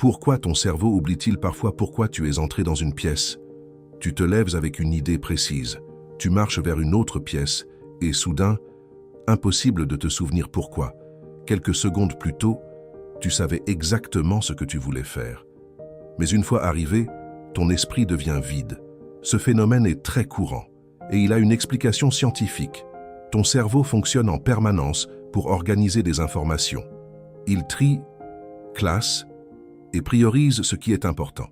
Pourquoi ton cerveau oublie-t-il parfois pourquoi tu es entré dans une pièce? Tu te lèves avec une idée précise, tu marches vers une autre pièce et soudain, impossible de te souvenir pourquoi. Quelques secondes plus tôt, tu savais exactement ce que tu voulais faire. Mais une fois arrivé, ton esprit devient vide. Ce phénomène est très courant et il a une explication scientifique. Ton cerveau fonctionne en permanence pour organiser des informations. Il trie, classe et priorise ce qui est important.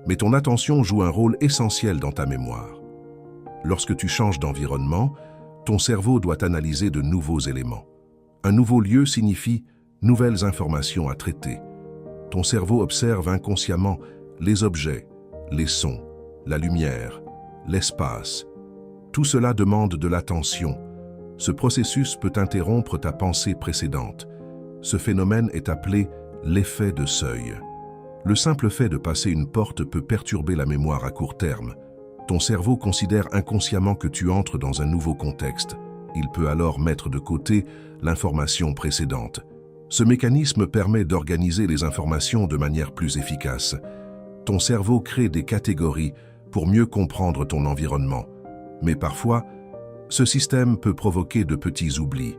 Mais ton attention joue un rôle essentiel dans ta mémoire. Lorsque tu changes d'environnement, ton cerveau doit analyser de nouveaux éléments. Un nouveau lieu signifie nouvelles informations à traiter. Ton cerveau observe inconsciemment les objets, les sons, la lumière, l'espace. Tout cela demande de l'attention. Ce processus peut interrompre ta pensée précédente. Ce phénomène est appelé l'effet de seuil. Le simple fait de passer une porte peut perturber la mémoire à court terme. Ton cerveau considère inconsciemment que tu entres dans un nouveau contexte. Il peut alors mettre de côté l'information précédente. Ce mécanisme permet d'organiser les informations de manière plus efficace. Ton cerveau crée des catégories pour mieux comprendre ton environnement. Mais parfois, ce système peut provoquer de petits oublis.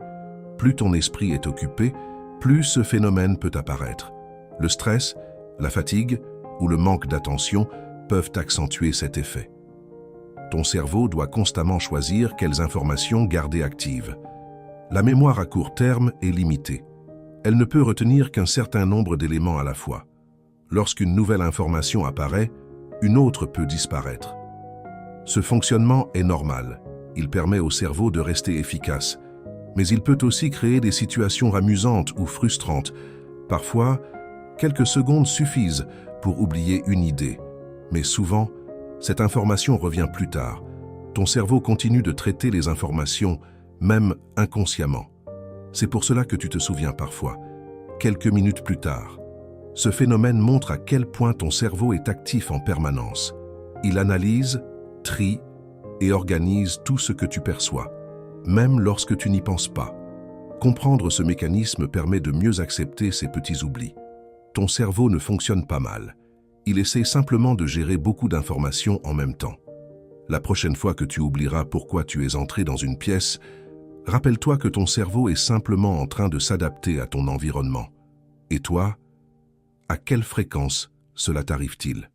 Plus ton esprit est occupé, plus ce phénomène peut apparaître. Le stress, la fatigue ou le manque d'attention peuvent accentuer cet effet. Ton cerveau doit constamment choisir quelles informations garder actives. La mémoire à court terme est limitée. Elle ne peut retenir qu'un certain nombre d'éléments à la fois. Lorsqu'une nouvelle information apparaît, une autre peut disparaître. Ce fonctionnement est normal. Il permet au cerveau de rester efficace. Mais il peut aussi créer des situations amusantes ou frustrantes. Parfois, quelques secondes suffisent pour oublier une idée. Mais souvent, cette information revient plus tard. Ton cerveau continue de traiter les informations, même inconsciemment. C'est pour cela que tu te souviens parfois, quelques minutes plus tard. Ce phénomène montre à quel point ton cerveau est actif en permanence. Il analyse, trie et organise tout ce que tu perçois, même lorsque tu n'y penses pas. Comprendre ce mécanisme permet de mieux accepter ces petits oublis. Ton cerveau ne fonctionne pas mal. Il essaie simplement de gérer beaucoup d'informations en même temps. La prochaine fois que tu oublieras pourquoi tu es entré dans une pièce, rappelle-toi que ton cerveau est simplement en train de s'adapter à ton environnement. Et toi, à quelle fréquence cela t'arrive-t-il ?